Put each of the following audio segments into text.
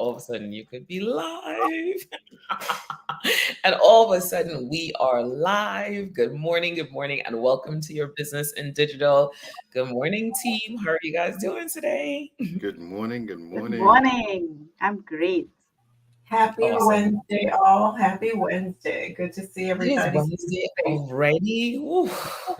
all of a sudden you could be live. And all of a sudden we are live. Good morning, and welcome to your business in digital. Good morning, team. How are you guys doing today? Good morning. Good Good morning. morning. I'm great. Happy Awesome. Wednesday, all. Happy Wednesday. Good to see It is everybody's Wednesday face. already. Woo,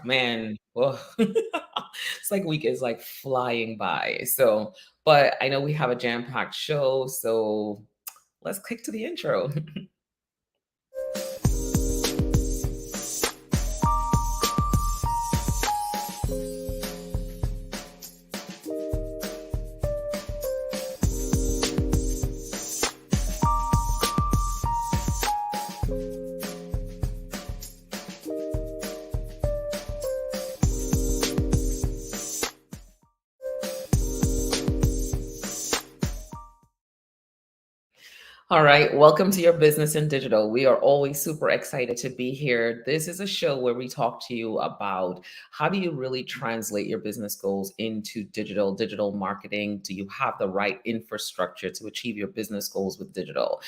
man. Whoa. It's like week is like flying by. So, but I know we have a jam-packed show, so let's click to the intro. All right, welcome to your business in digital. We are always super excited to be here. This is a show where we talk to you about how do you really translate your business goals into digital marketing? Do you have the right infrastructure to achieve your business goals with digital?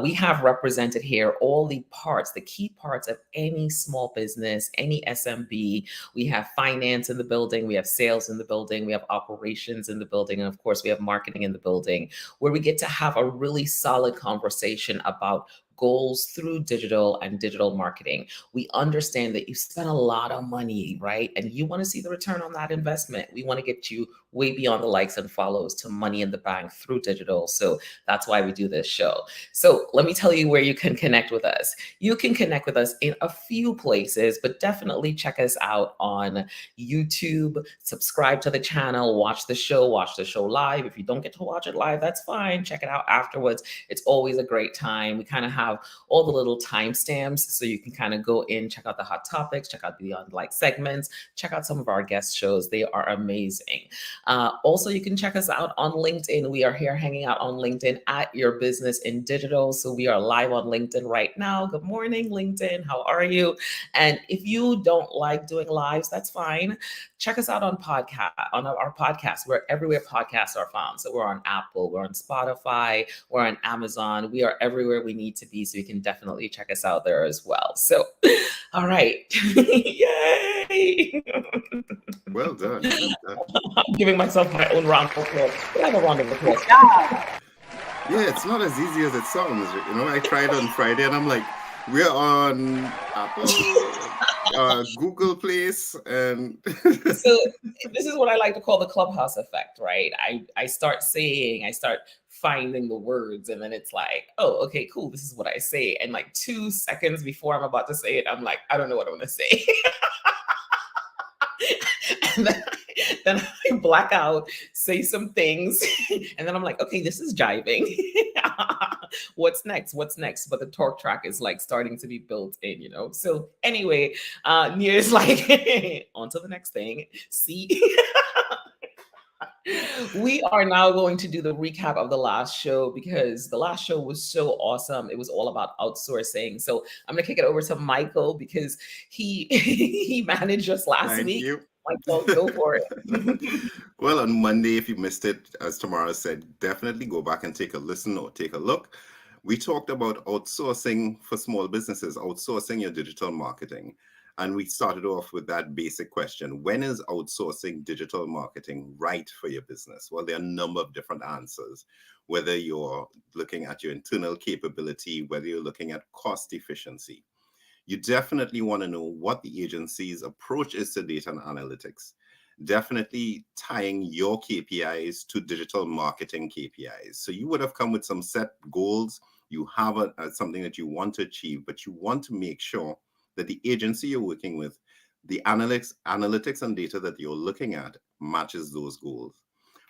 We have represented here all the parts, the key parts of any small business, any SMB. We have finance in the building, we have sales in the building, we have operations in the building, and of course, we have marketing in the building, where we get to have a really solid conversation about goals through digital and digital marketing. We understand that you spend a lot of money, right? And you want to see the return on that investment. We want to get you way beyond the likes and follows to money in the bank through digital. So that's why we do this show. So let me tell you where you can connect with us. You can connect with us in a few places, but definitely check us out on YouTube, subscribe to the channel, watch the show live. If you don't get to watch it live, that's fine. Check it out afterwards. It's always a great time. We kind of have all the little timestamps so you can kind of go in, check out the hot topics, check out the like segments, check out some of our guest shows. They are amazing. Also, you can check us out on LinkedIn. We are here hanging out on LinkedIn at Your Business in Digital. So we are live on LinkedIn right now. Good morning, LinkedIn. How are you? And if you don't like doing lives, that's fine. Check us out on our podcast. We're everywhere podcasts are found. So we're on Apple, we're on Spotify, we're on Amazon. We are everywhere we need to be. So you can definitely check us out there as well. So, all right. Yay. Well done. Well done. I'm giving myself my own round of applause. Can I have a round of applause? Yeah. Yeah, it's not as easy as it sounds. I tried on Friday and I'm like, we're on Apple, Google Place, and So this is what I like to call the clubhouse effect, right? I start finding the words, and then it's like, oh, okay, cool, this is what I say. And like 2 seconds before I'm about to say it, I'm like, I don't know what I'm gonna say. And then I black out, say some things, and then I'm like, okay, this is jiving. What's next? But the talk track is like starting to be built in. So anyway, Nia's like, on to the next thing. See? We are now going to do the recap of the last show because the last show was so awesome. It was all about outsourcing. So I'm gonna kick it over to Michael because he he managed us last thank week. you. Michael, go for it. Well, on Monday, if you missed it, as Tamara said, definitely go back and take a listen or take a look. We talked about outsourcing for small businesses, outsourcing your digital marketing. And we started off with that basic question. When is outsourcing digital marketing right for your business? Well, there are a number of different answers, whether you're looking at your internal capability, whether you're looking at cost efficiency. You definitely want to know what the agency's approach is to data and analytics. Definitely tying your KPIs to digital marketing KPIs. So you would have come with some set goals. You have something that you want to achieve, but you want to make sure that the agency you're working with, the analytics and data that you're looking at matches those goals.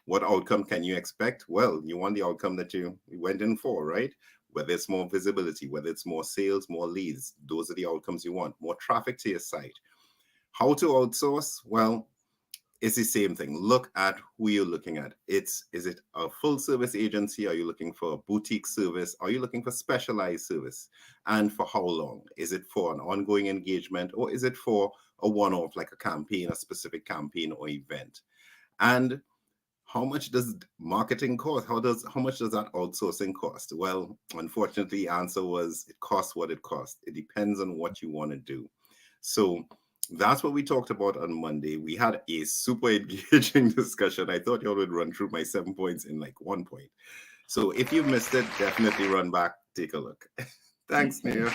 What outcome can you expect? Well, you want the outcome that you went in for, right? Whether it's more visibility, whether it's more sales, more leads, those are the outcomes you want. More traffic to your site. How to outsource? Well, it's the same thing. Look at who you're looking at. Is it a full service agency? Are you looking for a boutique service? Are you looking for specialized service? And for how long? Is it for an ongoing engagement, or is it for a one-off, like a campaign, a specific campaign or event? And how much does marketing cost? How much does that outsourcing cost? Well, unfortunately, the answer was it costs what it costs. It depends on what you want to do. So that's what we talked about on Monday. We had a super engaging discussion. I thought y'all would run through my 7 points in like 1 point. So if you missed it, definitely run back, take a look. Thanks, Nia.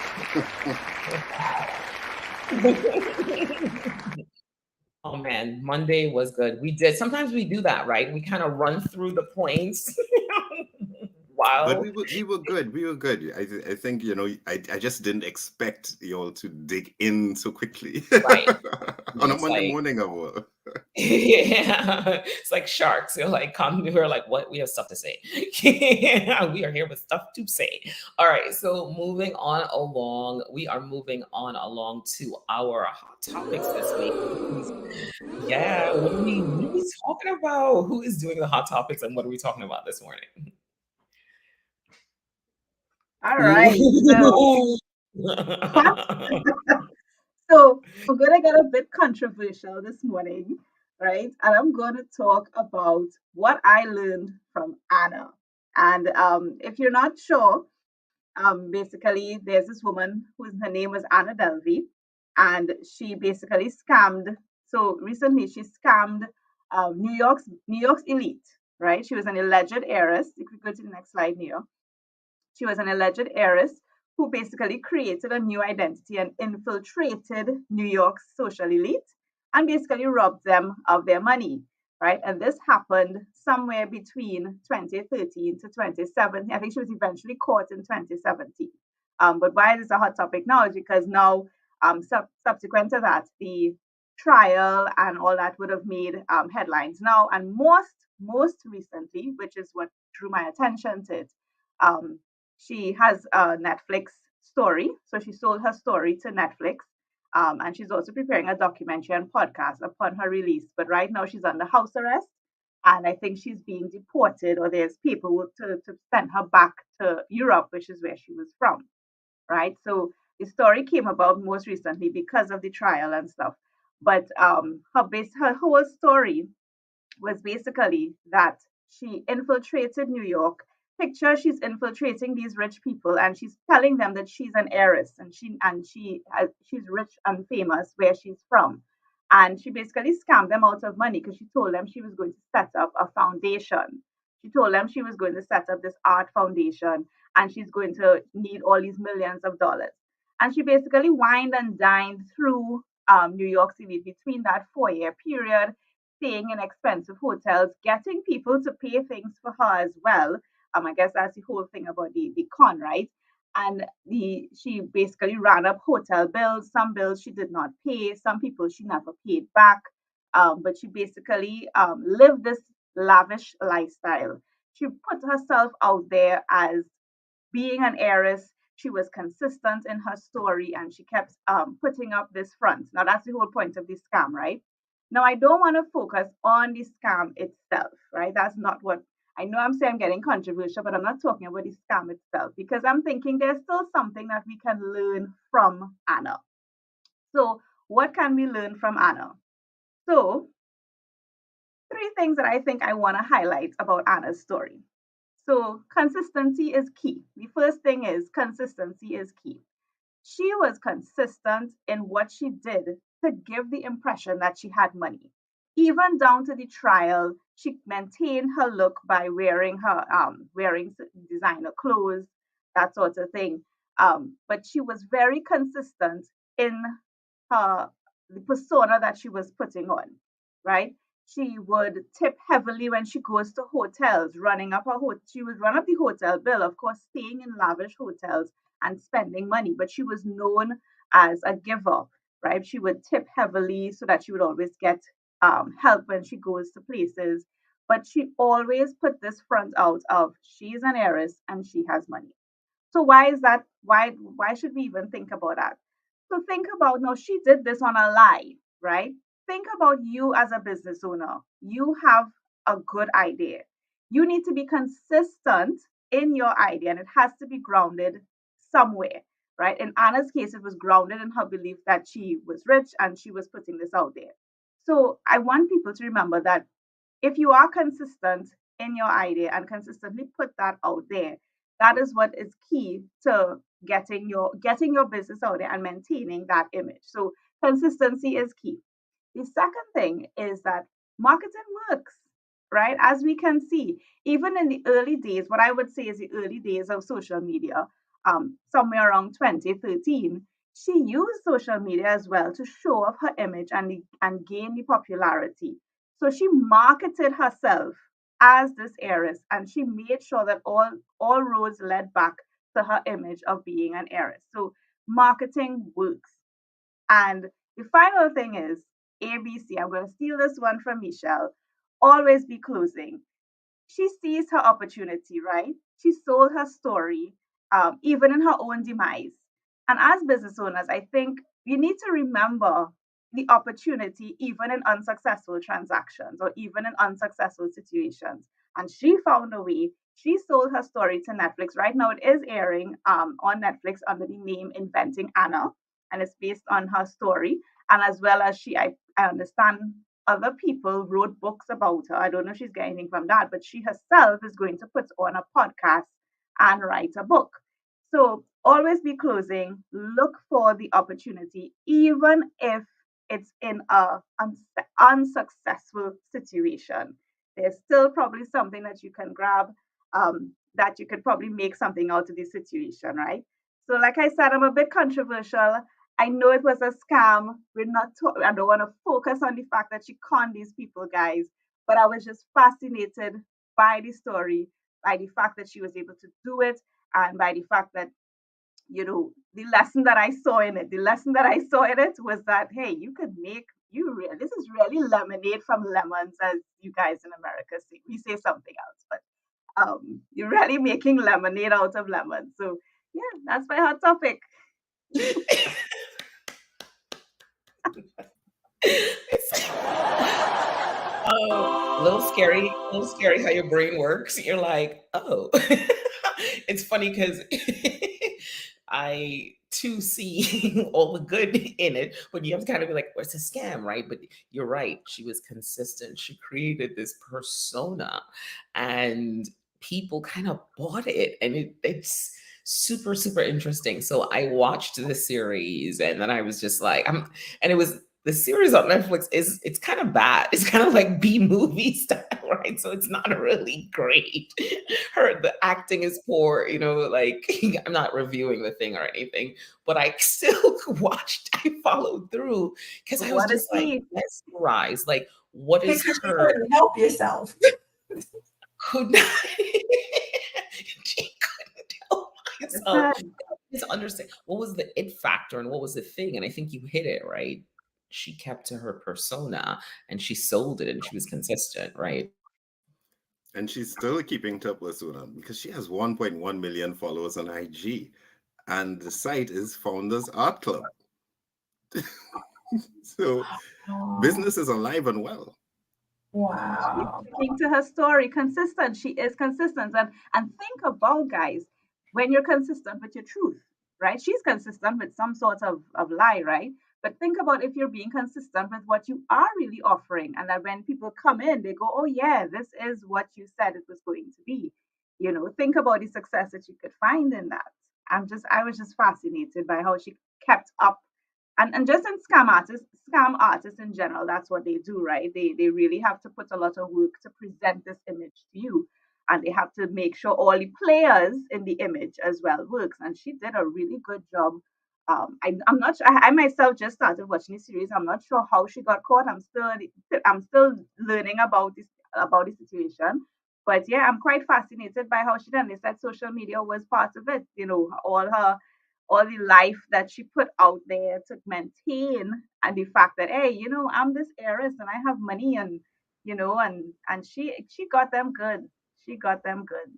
Oh man, Monday was good. We did. Sometimes we do that, right? We kind of run through the points But while we were good. We were good. I think I just didn't expect y'all to dig in so quickly right. on a It's Monday like morning of all. yeah, it's like sharks. They're like, come, we're like, what? We have stuff to say. We are here with stuff to say. All right. So moving on along, we are moving on along to our hot topics this week. Yeah, what are we talking about? Who is doing the hot topics and what are we talking about this morning? All right. So, Ooh. so we're going to get a bit controversial this morning, right? And I'm going to talk about what I learned from Anna. And if you're not sure, basically, there's this woman whose her name was Anna Delvey, and she basically scammed. So recently, she scammed New York's elite, right? She was an alleged heiress. If we go to the next slide, Neo. She was an alleged heiress who basically created a new identity and infiltrated New York's social elite and basically robbed them of their money, right? And this happened somewhere between 2013 to 2017. I think she was eventually caught in 2017. But why is this a hot topic now is because now, subsequent to that, the trial and all that would have made headlines now. And most recently, which is what drew my attention to it, um, she has a Netflix story. So she sold her story to Netflix. And she's also preparing a documentary and podcast upon her release. But right now she's under house arrest. And I think she's being deported, or there's paperwork to send her back to Europe, which is where she was from. Right. So the story came about most recently because of the trial and stuff. But her whole story was basically that she infiltrated New York. Picture she's infiltrating these rich people and she's telling them that she's an heiress and she's rich and famous where she's from. And she basically scammed them out of money because she told them she was going to set up a foundation. She told them she was going to set up this art foundation and she's going to need all these millions of dollars. And she basically wined and dined through New York City between that 4 year period, staying in expensive hotels, getting people to pay things for her as well. I guess that's the whole thing about the con, right? And she basically ran up hotel bills. Some bills she did not pay. Some people she never paid back. But she basically lived this lavish lifestyle. She put herself out there as being an heiress. She was consistent in her story and she kept putting up this front. Now, that's the whole point of this scam, right? Now, I don't want to focus on the scam itself, right? That's not what I know. I'm saying I'm getting controversial, but I'm not talking about the scam itself because I'm thinking there's still something that we can learn from Anna. So, what can we learn from Anna? So, three things that I think I want to highlight about Anna's story. So, consistency is key. The first thing is consistency is key. She was consistent in what she did to give the impression that she had money. Even down to the trial, she maintained her look by wearing designer clothes, that sort of thing. But she was very consistent in her the persona that she was putting on, right? She would tip heavily when she goes to hotels, running up she would run up the hotel bill, of course, staying in lavish hotels and spending money, but she was known as a giver, right? She would tip heavily so that she would always get help when she goes to places. But she always put this front out of she's an heiress and she has money. So why is that? Why should we even think about that? So think about now she did this on a lie, right? Think about you as a business owner. You have a good idea. You need to be consistent in your idea and it has to be grounded somewhere, right? In Anna's case, it was grounded in her belief that she was rich and she was putting this out there. So I want people to remember that if you are consistent in your idea and consistently put that out there, that is what is key to getting your business out there and maintaining that image. So consistency is key. The second thing is that marketing works, right? As we can see, even in the early days, what I would say is the early days of social media, somewhere around 2013, she used social media as well to show off her image and gain the popularity. So she marketed herself as this heiress, and she made sure that all roads led back to her image of being an heiress. So marketing works. And the final thing is ABC. I'm going to steal this one from Michelle. Always be closing. She sees her opportunity, right? She sold her story, even in her own demise. And as business owners, I think we need to remember the opportunity, even in unsuccessful transactions or even in unsuccessful situations. And she found a way. She sold her story to Netflix. Right now, it is airing on Netflix under the name Inventing Anna, and it's based on her story. And as well as I understand other people wrote books about her. I don't know if she's getting anything from that, but she herself is going to put on a podcast and write a book. So always be closing. Look for the opportunity, even if it's in a unsuccessful situation. There's still probably something that you can grab, that you could probably make something out of the situation, right? So, like I said, I'm a bit controversial. I know it was a scam. I don't want to focus on the fact that she conned these people, guys, but I was just fascinated by the story, by the fact that she was able to do it, and by the fact that, the lesson that I saw in it. The lesson that I saw in it was that, hey, you could make this is really lemonade from lemons, as you guys in America say. We say something else, but you're really making lemonade out of lemons. So yeah, that's my hot topic. Oh, a little scary how your brain works. You're like, oh, it's funny because I too see all the good in it, but you have to kind of be like, well, it's a scam, right? But you're right. She was consistent. She created this persona and people kind of bought it. And it's super, super interesting. So I watched the series and then I was just like, and it was the series on Netflix it's kind of bad. It's kind of like B movie style, right? So it's not really great. The acting is poor, like I'm not reviewing the thing or anything, but I still I followed through because I was What is just like he? mesmerized. Like, what is Because you her couldn't help yourself. could not she couldn't help myself Listen, to understand what was the it factor and what was the thing. And I think you hit it right. She kept to her persona and she sold it and she was consistent, right? And she's still keeping up with Suna because she has 1.1 million followers on IG. And the site is Founders Art Club. So Oh, business is alive and well. she's wow. sticking to her story, consistent. She is consistent. And think about, guys, when you're consistent with your truth, right? She's consistent with some sort of lie, right? But think about if you're being consistent with what you are really offering, and that when people come in, they go, "Oh yeah, this is what you said it was going to be." Think about the success that you could find in that. I was just fascinated by how she kept up, and just in scam artists in general, that's what they do, right? They really have to put a lot of work to present this image to you, and they have to make sure all the players in the image as well works. And she did a really good job. I'm not sure. I myself just started watching the series. I'm not sure how she got caught. I'm still learning about the situation. But yeah, I'm quite fascinated by how she done. They said social media was part of it. All the life that she put out there to maintain, and the fact that, hey, I'm this heiress and I have money, and she got them good. She got them good.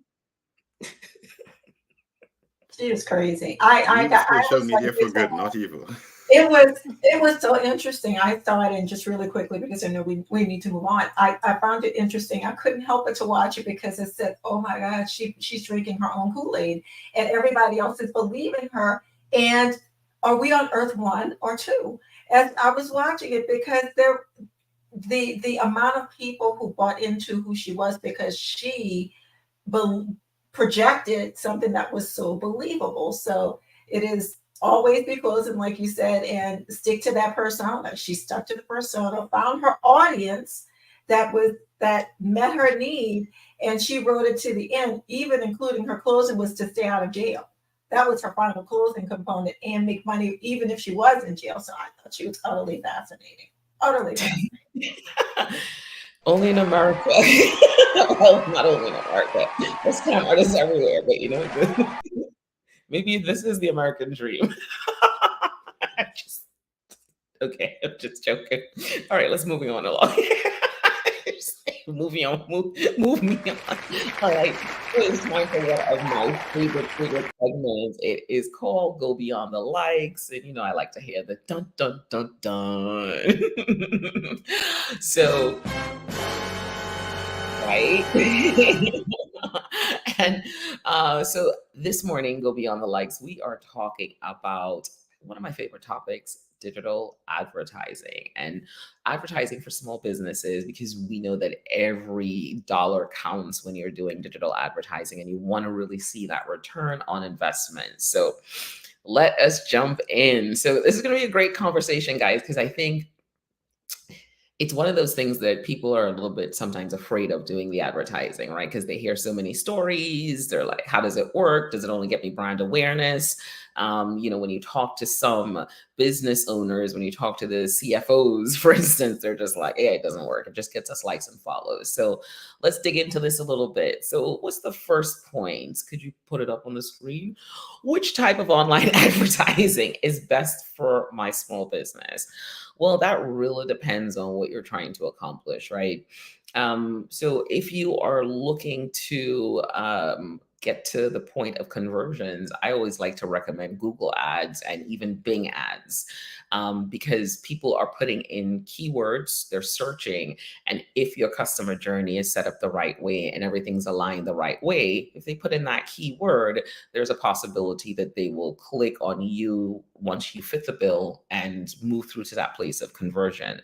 She is crazy. I Social was like media for this. good, not evil. It was so interesting. I thought, and just really quickly, because I know we need to move on. I found it interesting. I couldn't help but to watch it because it said, "Oh my God, she's drinking her own Kool-Aid, and everybody else is believing her." And are we on Earth 1 or 2? As I was watching it, because the amount of people who bought into who she was because she bel projected something that was so believable. So it is always be closing, like you said, and stick to that persona. She stuck to the persona, found her audience that met her need, and she wrote it to the end, even including her closing was to stay out of jail. That was her final closing component and make money even if she was in jail. So I thought she was utterly fascinating. Utterly fascinating. Only in America. Well, not only in America. There's scam artists everywhere, but maybe this is the American dream. Just okay, I'm just joking. All right, let's moving on along. Moving on, move me on. All right, so it's time for one of my favorite segments. It is called "Go Beyond the Likes," and I like to hear the dun dun dun dun. So, right? And so this morning, Go Beyond the Likes, we are talking about one of my favorite topics, digital advertising and advertising for small businesses, because we know that every dollar counts when you're doing digital advertising and you want to really see that return on investment. So let us jump in. So this is going to be a great conversation, guys, because I think it's one of those things that people are a little bit sometimes afraid of doing the advertising, right? Because they hear so many stories. They're like, how does it work? Does it only get me brand awareness? When you talk to some business owners, when you talk to the CFOs, for instance, they're just like, yeah, it doesn't work. It just gets us likes and follows. So let's dig into this a little bit. So what's the first point? Could you put it up on the screen? Which type of online advertising is best for my small business? Well, that really depends on what you're trying to accomplish, right? So if you are looking to get to the point of conversions, I always like to recommend Google Ads and even Bing Ads, because people are putting in keywords, they're searching, and if your customer journey is set up the right way and everything's aligned the right way, if they put in that keyword, there's a possibility that they will click on you once you fit the bill and move through to that place of conversion.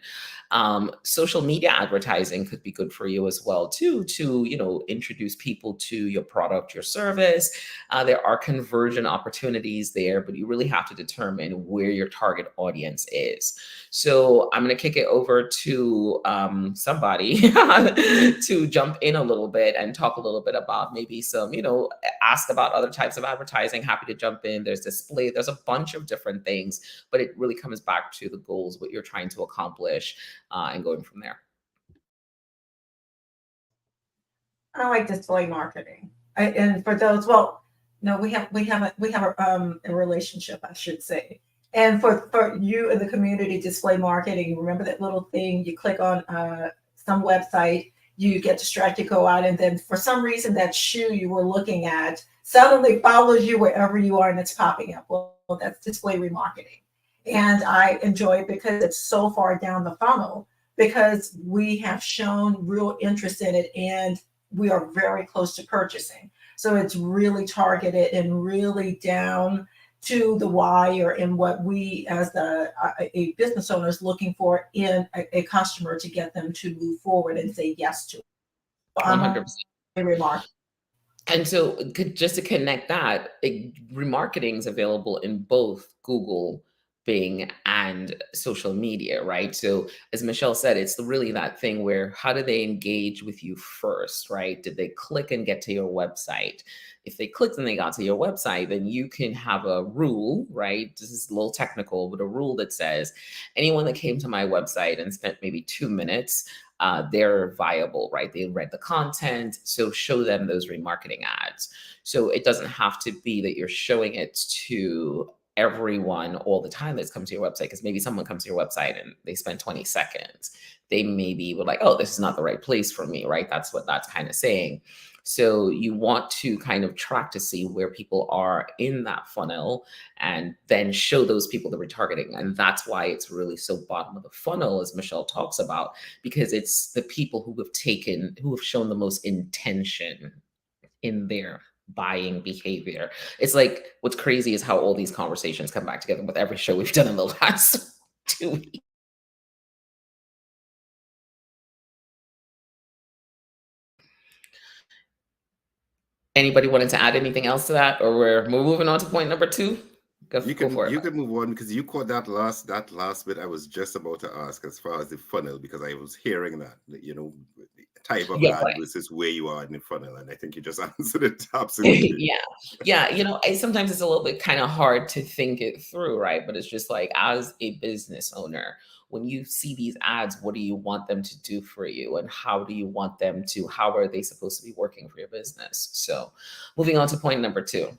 Social media advertising could be good for you as well too, to introduce people to your product, your service. There are conversion opportunities there, but you really have to determine where your target audience is. So I'm going to kick it over to somebody to jump in a little bit and talk a little bit about maybe some, ask about other types of advertising. Happy to jump in. There's display, there's a bunch of different things, but it really comes back to the goals, what you're trying to accomplish, and going from there. I like display marketing. And for those, well, no, we have a relationship, I should say. And for you in the community, display marketing, remember that little thing you click on some website, you get distracted, go out, and then for some reason that shoe you were looking at suddenly follows you wherever you are and it's popping up. Well, that's display remarketing. And I enjoy it because it's so far down the funnel because we have shown real interest in it and we are very close to purchasing. So it's really targeted and really down to the wire and what we as a business owner is looking for in a customer to get them to move forward and say yes to it. So I'm 100%. a remark. And so just to connect that, remarketing is available in both Google, Bing, and social media, right? So as Michelle said, it's really that thing where how do they engage with you first, right? Did they click and get to your website? If they clicked and they got to your website, then you can have a rule, right? This is a little technical, but a rule that says anyone that came to my website and spent maybe 2 minutes, they're viable, right? They read the content, so show them those remarketing ads. So it doesn't have to be that you're showing it to everyone all the time that's come to your website, because maybe someone comes to your website and they spend 20 seconds. They maybe were like, oh, this is not the right place for me, right? That's what that's kind of saying. So you want to kind of track to see where people are in that funnel and then show those people the retargeting. And that's why it's really so bottom of the funnel, as Michelle talks about, because it's the people who have shown the most intention in their buying behavior. It's like, what's crazy is how all these conversations come back together with every show we've done in the last 2 weeks. Anybody wanted to add anything else to that, or we're moving on to point number two? Go for it. You can move on because you caught that last bit I was just about to ask as far as the funnel, because I was hearing that, type of Yeah, ad but versus where you are in the funnel, and I think you just answered it absolutely. yeah, yeah. Sometimes it's a little bit kind of hard to think it through, right? But it's just like, as a business owner, when you see these ads, what do you want them to do for you, and how do you want them to? How are they supposed to be working for your business? So, moving on to point number two.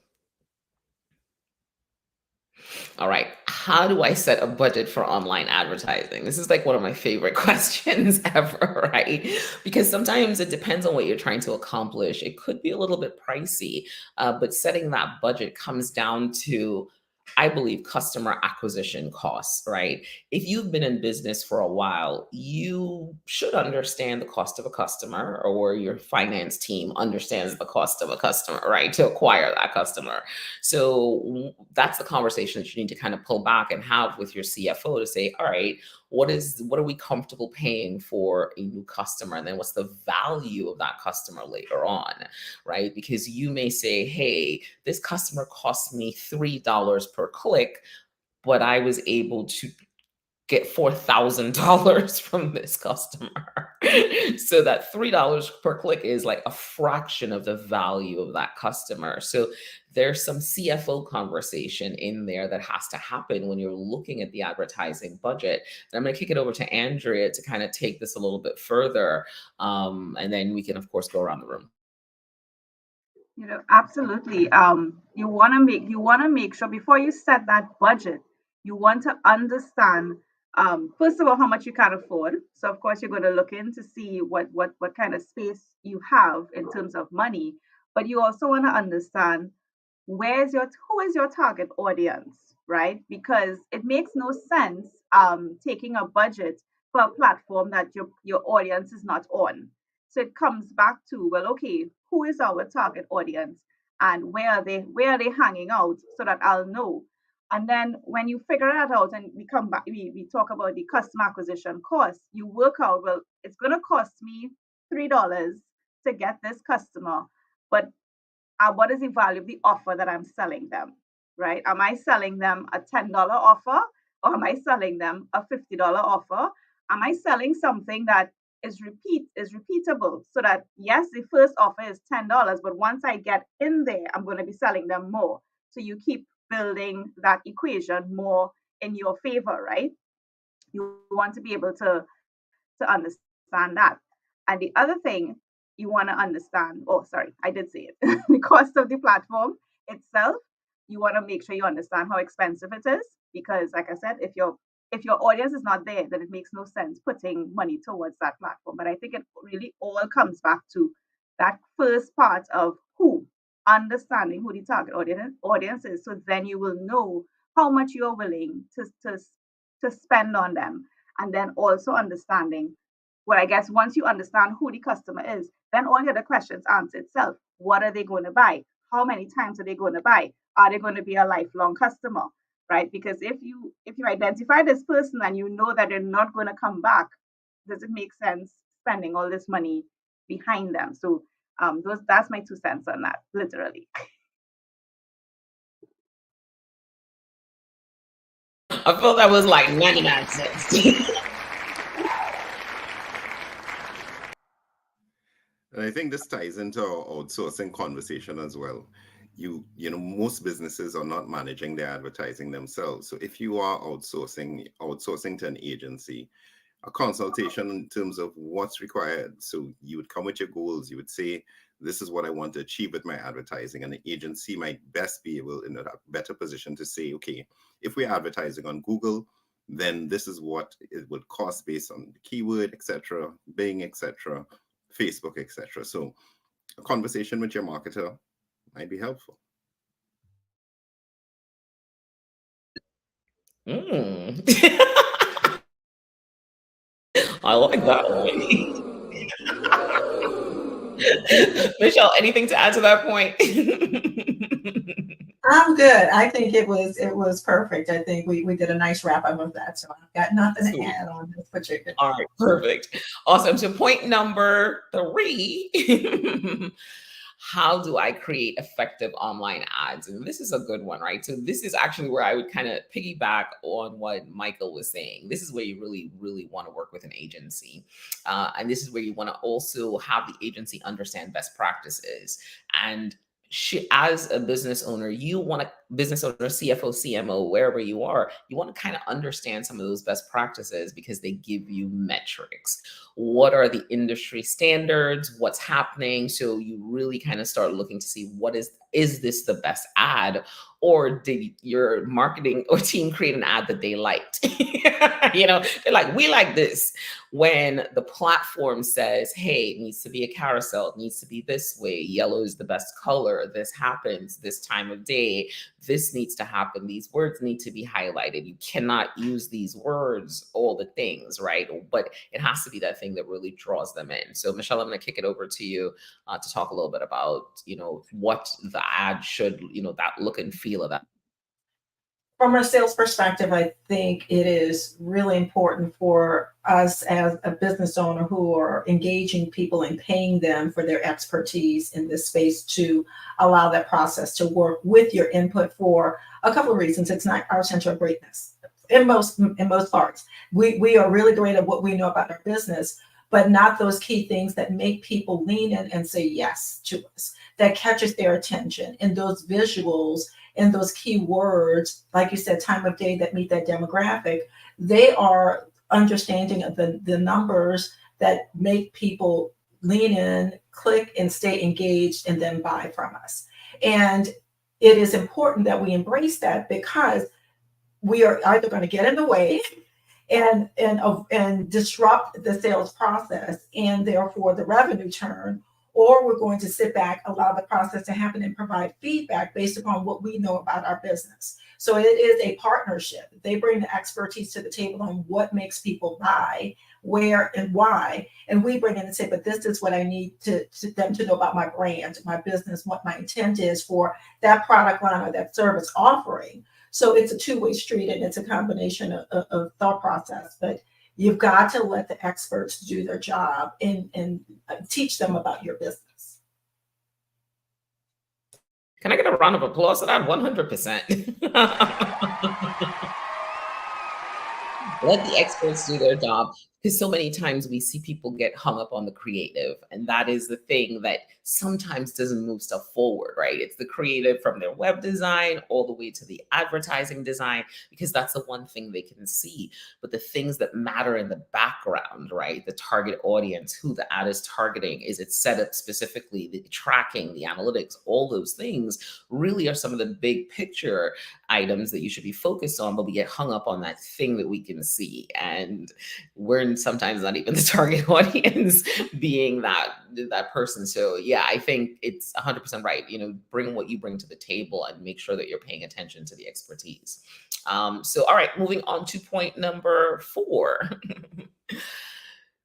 All right. How do I set a budget for online advertising? This is like one of my favorite questions ever, right? Because sometimes it depends on what you're trying to accomplish. It could be a little bit pricey, but setting that budget comes down to, I believe, customer acquisition costs, right? If you've been in business for a while, you should understand the cost of a customer, or your finance team understands the cost of a customer, right? To acquire that customer. So that's the conversation that you need to kind of pull back and have with your CFO to say, all right, what are we comfortable paying for a new customer? And then what's the value of that customer later on, right? Because you may say, hey, this customer cost me $3 per click, but I was able to get $4,000 from this customer. So that $3 per click is like a fraction of the value of that customer. So there's some CFO conversation in there that has to happen when you're looking at the advertising budget. And I'm going to kick it over to Andrea to kind of take this a little bit further. And then we can, of course, go around the room. Absolutely. You want to make sure before you set that budget, you want to understand, first of all, how much you can afford. So of course you're going to look in to see what kind of space you have in terms of money, but you also want to understand who is your target audience, right? Because it makes no sense taking a budget for a platform that your audience is not on. So it comes back to, well, okay, who is our target audience, and where are they hanging out, so that I'll know. And then when you figure that out, and we come back, we talk about the customer acquisition cost, you work out, well, it's going to cost me $3 to get this customer, but what is the value of the offer that I'm selling them, right? Am I selling them a $10 offer, or am I selling them a $50 offer? Am I selling something that is repeatable, so that yes, the first offer is $10, but once I get in there, I'm going to be selling them more. So you keep building that equation more in your favor, right? You want to be able to understand that. And the other thing you want to understand, oh, sorry, I did say it, the cost of the platform itself. You want to make sure you understand how expensive it is, because, like I said, if your audience is not there, then it makes no sense putting money towards that platform. But I think it really all comes back to that first part of understanding who the target audience is. So then you will know how much you are willing to spend on them. And then also understanding, well, I guess once you understand who the customer is, then all the other questions answer itself. What are they going to buy? How many times are they going to buy? Are they going to be a lifelong customer? Right? Because if you identify this person and you know that they're not going to come back, does it make sense spending all this money behind them? So that's my 2 cents on that, literally. I felt that was like 99 cents. And I think this ties into our outsourcing conversation as well. Most businesses are not managing their advertising themselves. So if you are outsourcing to an agency, a consultation in terms of what's required. So you would come with your goals. You would say, this is what I want to achieve with my advertising. And the agency might best be able in a better position to say, okay, if we're advertising on Google, then this is what it would cost based on the keyword, etc., Bing, etc., Facebook, etc. So a conversation with your marketer might be helpful. Mm. I like that one. Michelle, anything to add to that point? I'm good. I think it was perfect. I think we did a nice wrap up of that. So I've got nothing to Sweet. add on this particular. All right, perfect. Awesome. So point number 3. how do I create effective online ads? And this is a good one, right? So this is actually where I would kind of piggyback on what Michael was saying. This is where you really, really want to work with an agency. And this is where you want to also have the agency understand best practices. And as a business owner, you want to business owner, CFO, CMO, wherever you are, you want to kind of understand some of those best practices because they give you metrics. What are the industry standards? What's happening? So you really kind of start looking to see what is this the best ad, or did your marketing or team create an ad that they liked? They're like, we like this. When the platform says, hey, it needs to be a carousel, it needs to be this way, yellow is the best color, this happens this time of day, this needs to happen, these words need to be highlighted, you cannot use these words, all the things, right? But it has to be that thing that really draws them in. So Michelle, I'm going to kick it over to you to talk a little bit about, what the ad should, that look and feel of that. From a sales perspective, I think it is really important for us as a business owner who are engaging people and paying them for their expertise in this space to allow that process to work with your input for a couple of reasons. It's not our center of greatness in most parts. We are really great at what we know about our business, but not those key things that make people lean in and say yes to us, that catches their attention, and those visuals and those key words, like you said, time of day that meet that demographic. They are understanding of the numbers that make people lean in, click, and stay engaged, and then buy from us. And it is important that we embrace that, because we are either going to get in the way and disrupt the sales process and therefore the revenue turn, or we're going to sit back, allow the process to happen, and provide feedback based upon what we know about our business. So it is a partnership. They bring the expertise to the table on what makes people buy, where and why, and we bring in and say, but this is what I need to them to know about my brand, my business, what my intent is for that product line or that service offering. So it's a two-way street, and it's a combination of thought process. But you've got to let the experts do their job and teach them about your business. Can I get a round of applause for that? 100%. Let the experts do their job, because so many times we see people get hung up on the creative, and that is the thing that sometimes doesn't move stuff forward, right? It's the creative from their web design all the way to the advertising design, because that's the one thing they can see. But the things that matter in the background, right? The target audience, who the ad is targeting, is it set up specifically, the tracking, the analytics, all those things really are some of the big picture items that you should be focused on, but we get hung up on that thing that we can see. And we're sometimes not even the target audience being that person. So yeah, I think it's 100% right. Bring what you bring to the table and make sure that you're paying attention to the expertise. So, all right, moving on to point number 4.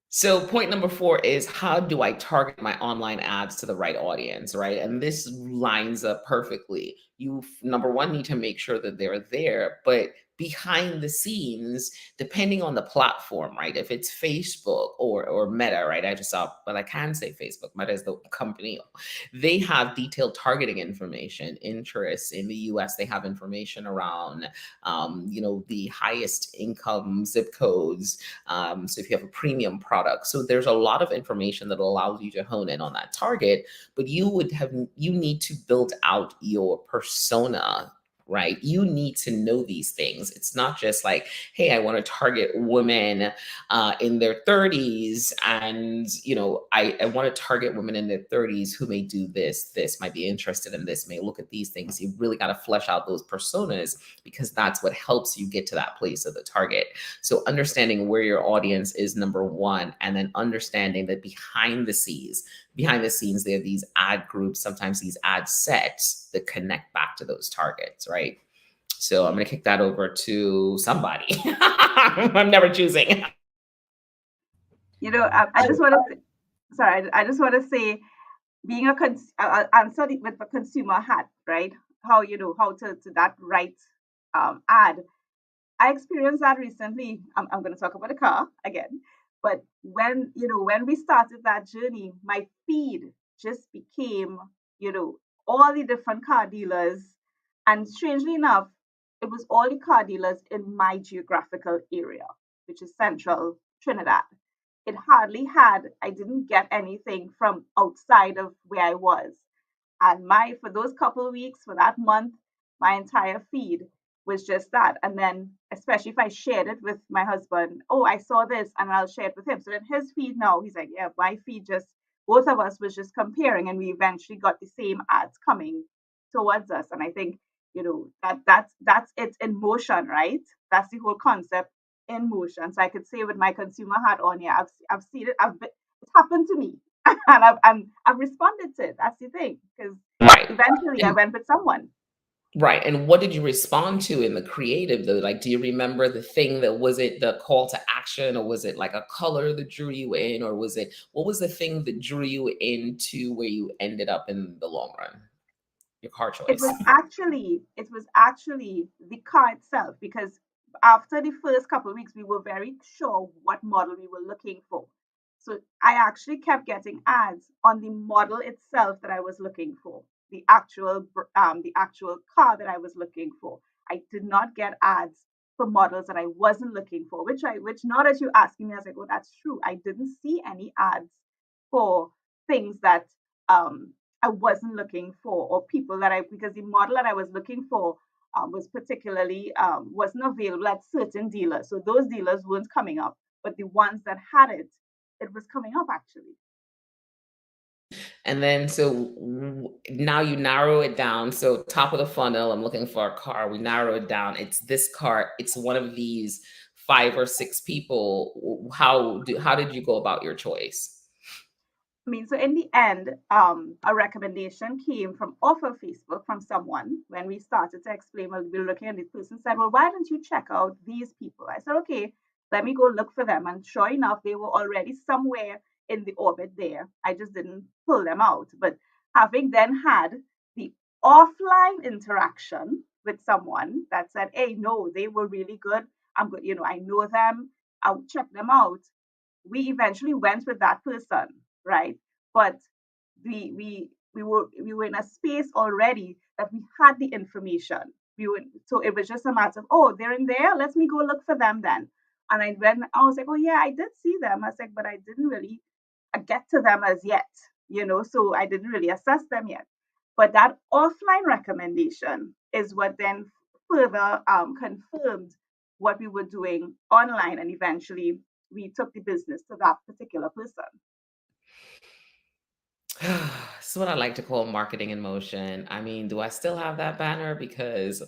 So point number 4 is, how do I target my online ads to the right audience, right? And this lines up perfectly. You, number one, need to make sure that they're there, but behind the scenes, depending on the platform, right? If it's Facebook or Meta, right? I just saw, but I can say Facebook. Meta is the company. They have detailed targeting information, interests. In the US, they have information around, the highest income zip codes. So if you have a premium product, so there's a lot of information that allows you to hone in on that target, but you need to build out your persona, right? You need to know these things. It's not just like, hey, I want to target women in their 30s, and I want to target women in their 30s who may do this might be interested in this, may look at these things. You really got to flesh out those personas, because that's what helps you get to that place of the target. So understanding where your audience is, number one, and then understanding that behind the scenes, there are these ad groups, sometimes these ad sets that connect back to those targets, right? So I'm going to kick that over to somebody. I'm never choosing. I just want to, sorry, I just want to say, being answer it with a consumer hat, right? How to that right ad. I experienced that recently. I'm going to talk about a car again, but when we started that journey, my feed just became you know, all the different car dealers. And strangely enough, it was all the car dealers in my geographical area, which is central Trinidad. It hardly had, I didn't get anything from outside of where I was. And my, for those couple of weeks, for that month, my entire feed was just that. And then, especially if I shared it with my husband, oh, I saw this, and I'll share it with him. So then his feed now, he's like, yeah, my feed just, both of us was just comparing, and we eventually got the same ads coming towards us. And I think, that's it in motion, right? That's the whole concept in motion. So I could say with my consumer hat on here, I've seen it, it's happened to me. And I've responded to it. That's the thing, because Right. eventually I And went with someone. right. And what did you respond to in the creative though? Like, do you remember the thing that was it the call to action, or was it like a color that drew you in, or was it what was the thing that drew you into where you ended up in the long run? Your car It choice. was actually the car itself, because after the first couple of weeks we were very sure what model we were looking for. So I actually kept getting ads on the model itself that I was looking for, the actual car that I was looking for. I did not get ads for models that I wasn't looking for, which now that you asking me, I was like, oh, that's true. I didn't see any ads for things that I wasn't looking for, or people that because the model that I was looking for was particularly wasn't available at certain dealers. So those dealers weren't coming up, but the ones that had it, it was coming up actually. And then so now you narrow it down. So top of the funnel, I'm looking for a car. We narrow it down. It's this car. It's one of these 5 or 6 people. How did you go about your choice? I mean, so in the end, a recommendation came from off of Facebook from someone when we started to explain. Well, we were looking at this person said, "Well, why don't you check out these people?" I said, "Okay, let me go look for them." And sure enough, they were already somewhere in the orbit there. I just didn't pull them out. But having then had the offline interaction with someone that said, "Hey, no, they were really good. I'm good. I know them. I'll check them out." We eventually went with that person, right? But we were in a space already that we had the information. So it was just a matter of, oh, they're in there. Let me go look for them then. And I was like, oh yeah, I did see them. I was like, but I didn't really get to them as yet, so I didn't really assess them yet. But that offline recommendation is what then further confirmed what we were doing online, and eventually we took the business to that particular person. This is what I like to call marketing in motion. I mean, do I still have that banner? Because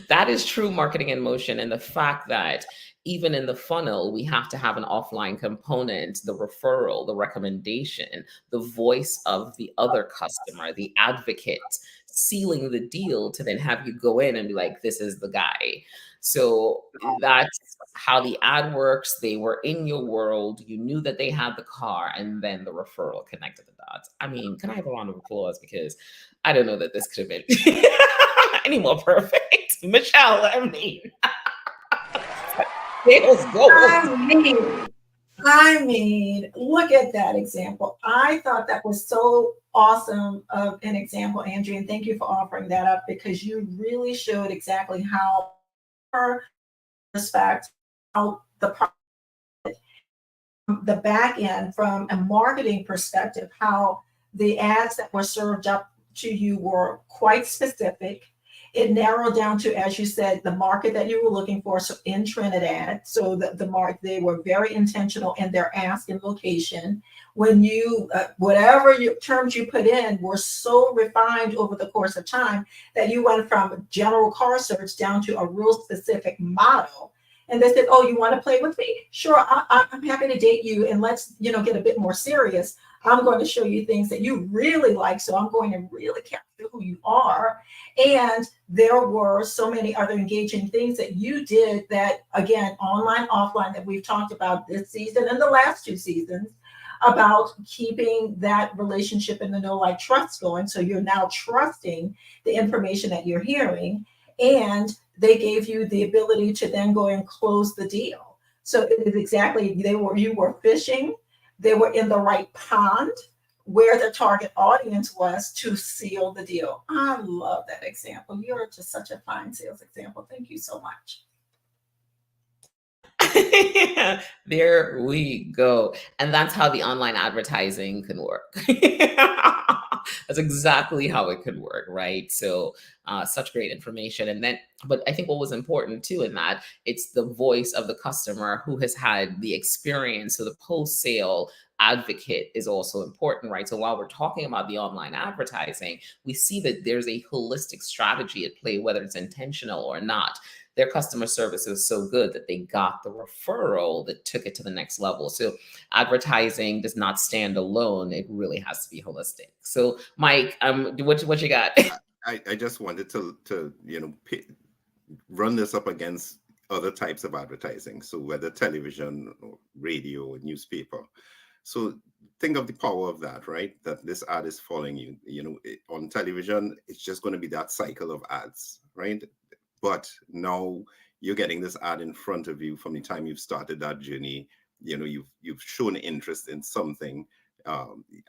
that is true marketing in motion. And the fact that even in the funnel, we have to have an offline component, the referral, the recommendation, the voice of the other customer, the advocate, sealing the deal to then have you go in and be like, this is the guy. So that's how the ad works. They were in your world. You knew that they had the car, and then the referral connected the dots. I mean, can I have a round of applause? Because I don't know that this could have been any more perfect. Michelle, I mean, sales goals. I mean, look at that example. I thought that was so awesome of an example, Andrea, and thank you for offering that up, because you really showed exactly how respect how the back end from a marketing perspective, how the ads that were served up to you were quite specific. It narrowed down to, as you said, the market that you were looking for, so in Trinidad. So the market, they were very intentional in their ask and location. When you, whatever terms you put in were so refined over the course of time that you went from general car search down to a real specific model. And they said, "Oh, you want to play with me? Sure, I'm happy to date you, and let's get a bit more serious. I'm going to show you things that you really like, so I'm going to really capture who you are." And there were so many other engaging things that you did that, again, online, offline, that we've talked about this season and the last 2 seasons, about keeping that relationship in the know, like, trust going. So you're now trusting the information that you're hearing, and they gave you the ability to then go and close the deal. So it is exactly, you were fishing, they were in the right pond, where the target audience was to seal the deal. I love that example. You're just such a fine sales example. Thank you so much. There we go. And that's how the online advertising can work. That's exactly how it could work, right? So, such great information. And then, but I think what was important too in that, it's the voice of the customer who has had the experience. So, the post sale advocate is also important, right? So, while we're talking about the online advertising, we see that there's a holistic strategy at play, whether it's intentional or not. Their customer service is so good that they got the referral that took it to the next level. So advertising does not stand alone. It really has to be holistic. So Mike, what you got? I just wanted to run this up against other types of advertising. So whether television or radio or newspaper. So think of the power of that, right? That this ad is following you. On television, it's just going to be that cycle of ads, right? But now you're getting this ad in front of you from the time you've started that journey. You've shown interest in something.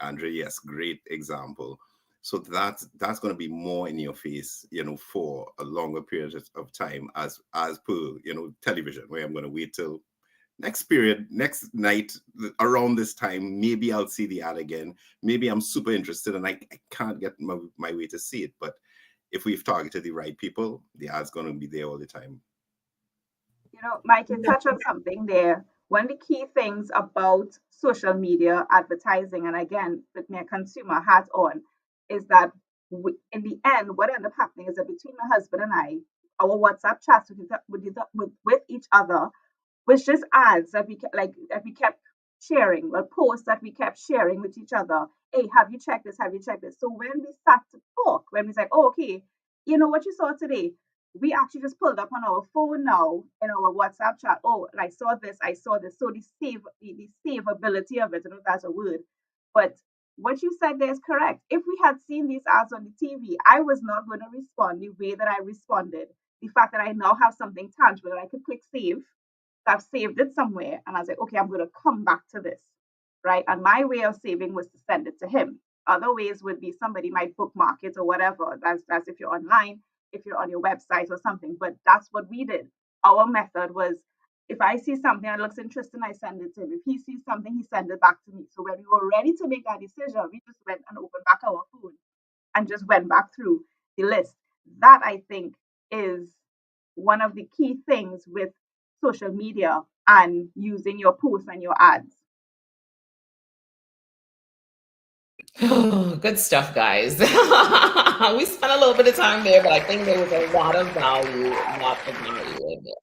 Andrea, yes, great example. So that's going to be more in your face, for a longer period of time as per, television, where I'm going to wait till next night around this time. Maybe I'll see the ad again. Maybe I'm super interested and I can't get my way to see it. But if we've targeted the right people, the ad's going to be there all the time. Mike, you touch on something there. One of the key things about social media advertising, and again, with my consumer hat on, is that in the end, what ended up happening is that between my husband and I, our WhatsApp chats with each other was just ads that we kept sharing, or posts that we kept sharing with each other. Hey, have you checked this? Have you checked this? So when we sat to talk, when we said, oh, okay, you know what you saw today? We actually just pulled up on our phone now in our WhatsApp chat. Oh, and I saw this, I saw this. So the savability of it, I don't know if that's a word, but what you said there is correct. If we had seen these ads on the TV, I was not going to respond the way that I responded. The fact that I now have something tangible that I could click save, I've saved it somewhere, and I was like, okay, I'm going to come back to this, right? And my way of saving was to send it to him. Other ways would be somebody might bookmark it or whatever. That's if you're online, if you're on your website or something. But that's what we did. Our method was, if I see something that looks interesting, I send it to him. If he sees something, he sends it back to me. So when we were ready to make that decision, we just went and opened back our phone and just went back through the list. That, I think, is one of the key things with social media and using your posts and your ads. Good stuff, guys. We spent a little bit of time there, but I think there was a lot of value in there.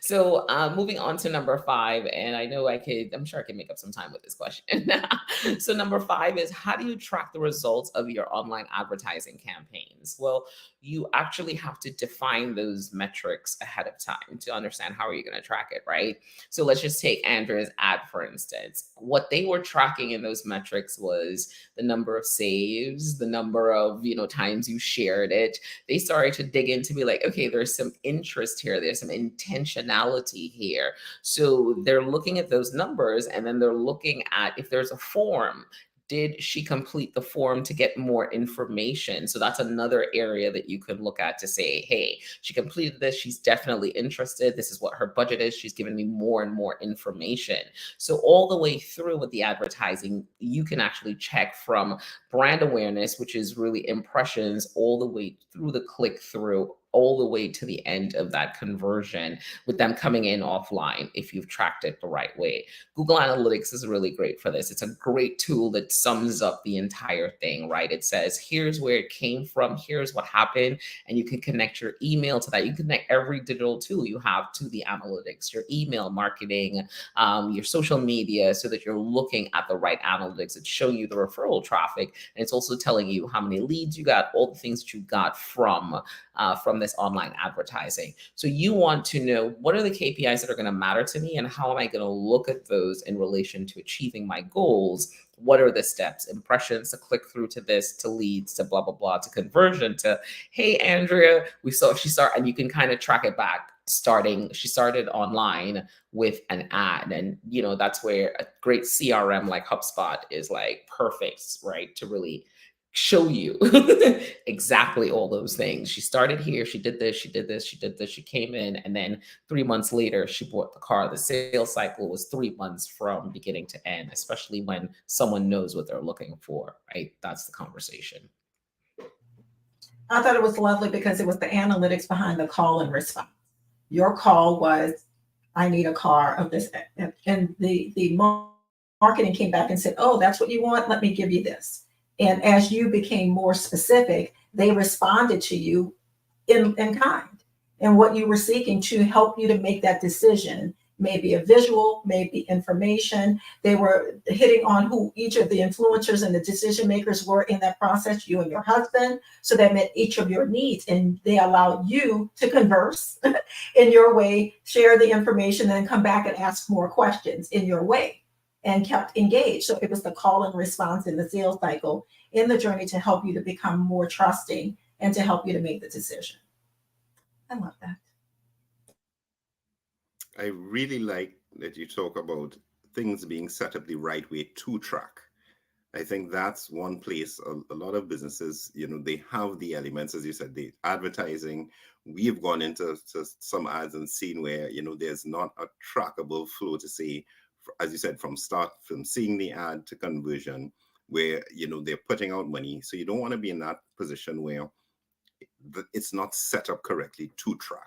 So moving on to number 5, and I'm sure I can make up some time with this question. So number 5 is, how do you track the results of your online advertising campaigns? Well, you actually have to define those metrics ahead of time to understand how are you going to track it, right? So let's just take Andrea's ad, for instance. What they were tracking in those metrics was the number of saves, the number of, times you shared it. They started to dig in to be like, okay, there's some interest here. There's some intentionality here. So they're looking at those numbers, and then they're looking at if there's a form. Did she complete the form to get more information? So that's another area that you could look at to say, hey, she completed this. She's definitely interested. This is what her budget is. She's giving me more and more information. So all the way through with the advertising, you can actually check from brand awareness, which is really impressions, all the way through the click through, all the way to the end of that conversion, with them coming in offline if you've tracked it the right way. Google Analytics is really great for this. It's a great tool that sums up the entire thing, right? It says, here's where it came from, here's what happened, and you can connect your email to that. You can connect every digital tool you have to the analytics, your email marketing, your social media, so that you're looking at the right analytics. It's showing you the referral traffic, and it's also telling you how many leads you got, all the things that you got from this online advertising. So you want to know, what are the KPIs that are going to matter to me, and how am I going to look at those in relation to achieving my goals? What are the steps? Impressions, to click through to this, to leads, to blah, blah, blah, to conversion, to, hey, Andrea, we saw she started, and you can kind of track it back. she started online with an ad. And, that's where a great CRM like HubSpot is like perfect, right? To really show you exactly all those things. She started here, she did this, she did this, she did this, she came in, and then 3 months later, she bought the car. The sales cycle was 3 months from beginning to end, especially when someone knows what they're looking for, right? That's the conversation. I thought it was lovely because it was the analytics behind the call and response. Your call was, I need a car of this, and the marketing came back and said, oh, that's what you want, let me give you this. And as you became more specific, they responded to you in kind and what you were seeking to help you to make that decision. Maybe a visual, maybe information. They were hitting on who each of the influencers and the decision makers were in that process, you and your husband. So that met each of your needs, and they allowed you to converse in your way, share the information, then come back and ask more questions in your way, and kept engaged. So it was the call and response in the sales cycle in the journey to help you to become more trusting and to help you to make the decision. I love that. I really like that you talk about things being set up the right way to track. I think that's one place a lot of businesses, they have the elements, as you said, the advertising. We've gone into some ads and seen where, there's not a trackable flow to say, as you said, from seeing the ad to conversion, where, they're putting out money. So you don't want to be in that position where it's not set up correctly to track.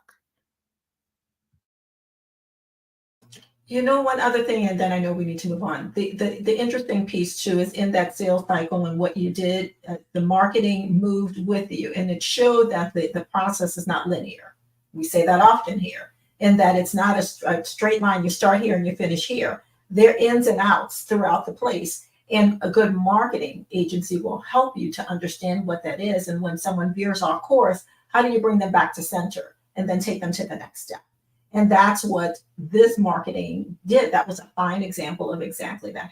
One other thing, and then I know we need to move on. The interesting piece too is in that sales cycle and what you did, the marketing moved with you, and it showed that the process is not linear. We say that often here, and that it's not a straight line. You start here and you finish here. There are ins and outs throughout the place, and a good marketing agency will help you to understand what that is. And when someone veers off course, how do you bring them back to center and then take them to the next step? And that's what this marketing did. That was a fine example of exactly that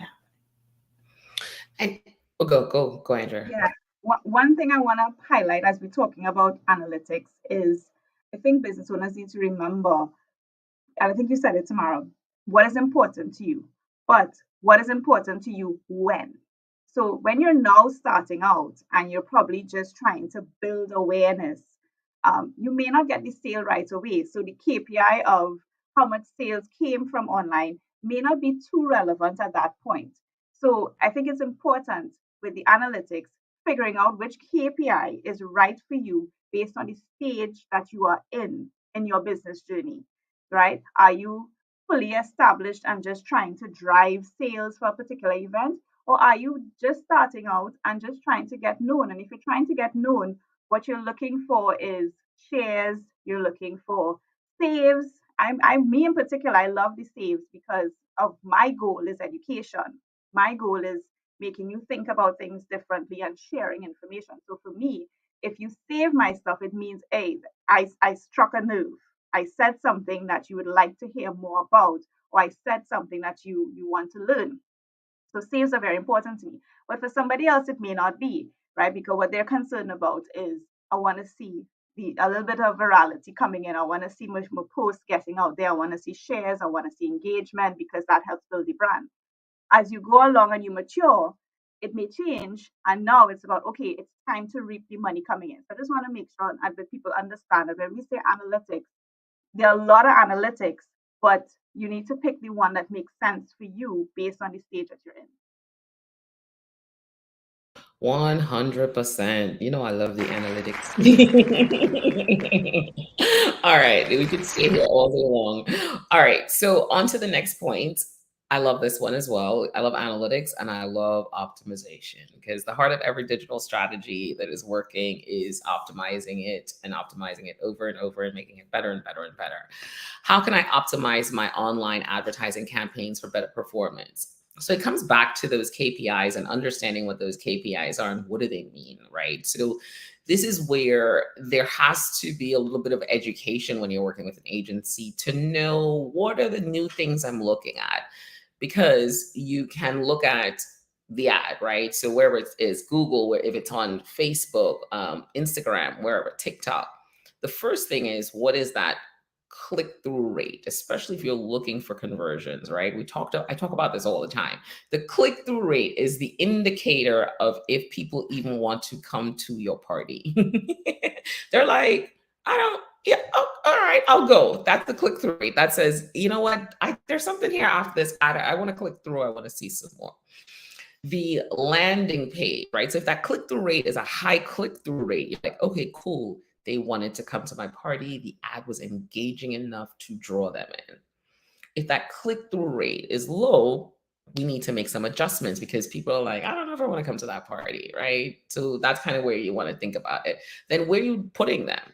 happening. And go, Andrea. Yeah. One thing I want to highlight as we're talking about analytics is I think business owners need to remember, and I think you said it tomorrow, what is important to you, but what is important to you when? So when you're now starting out and you're probably just trying to build awareness, you may not get the sale right away. So the KPI of how much sales came from online may not be too relevant at that point. So I think it's important with the analytics, figuring out which KPI is right for you based on the stage that you are in your business journey, right? Are you fully established and just trying to drive sales for a particular event? Or are you just starting out and just trying to get known? And if you're trying to get known, what you're looking for is shares, you're looking for saves. Me in particular, I love the saves because of my goal is education. My goal is making you think about things differently and sharing information. So for me, if you save my stuff, it means, hey, I struck a nerve. I said something that you would like to hear more about, or I said something that you want to learn. So saves are very important to me. But for somebody else, it may not be, right? Because what they're concerned about is I want to see a little bit of virality coming in. I want to see much more posts getting out there. I want to see shares. I want to see engagement because that helps build the brand. As you go along and you mature, it may change. And now it's about, okay, it's time to reap the money coming in. So I just want to make sure that people understand that when we say analytics, there are a lot of analytics, but you need to pick the one that makes sense for you based on the stage that you're in. 100%. I love the analytics. All right, we could stay here all day long. All right, so on to the next point. I love this one as well. I love analytics and I love optimization because the heart of every digital strategy that is working is optimizing it over and over and making it better and better and better. How can I optimize my online advertising campaigns for better performance? So it comes back to those KPIs and understanding what those KPIs are and what do they mean, right? So this is where there has to be a little bit of education when you're working with an agency to know what are the new things I'm looking at, because you can look at the ad, right? So wherever it is, Google, where if it's on Facebook, Instagram, wherever, TikTok, the first thing is, what is that click-through rate, especially if you're looking for conversions, right? I talk about this all the time. The click-through rate is the indicator of if people even want to come to your party. They're like, I don't, yeah, oh, all right, I'll go. That's the click-through rate. That says, you know what, there's something here after this. I want to click through. I want to see some more. The landing page, right? So if that click-through rate is a high click-through rate, you're like, okay, cool. They wanted to come to my party. The ad was engaging enough to draw them in. If that click-through rate is low, we need to make some adjustments because people are like, I don't know if I want to come to that party, right? So that's kind of where you want to think about it. Then where are you putting them?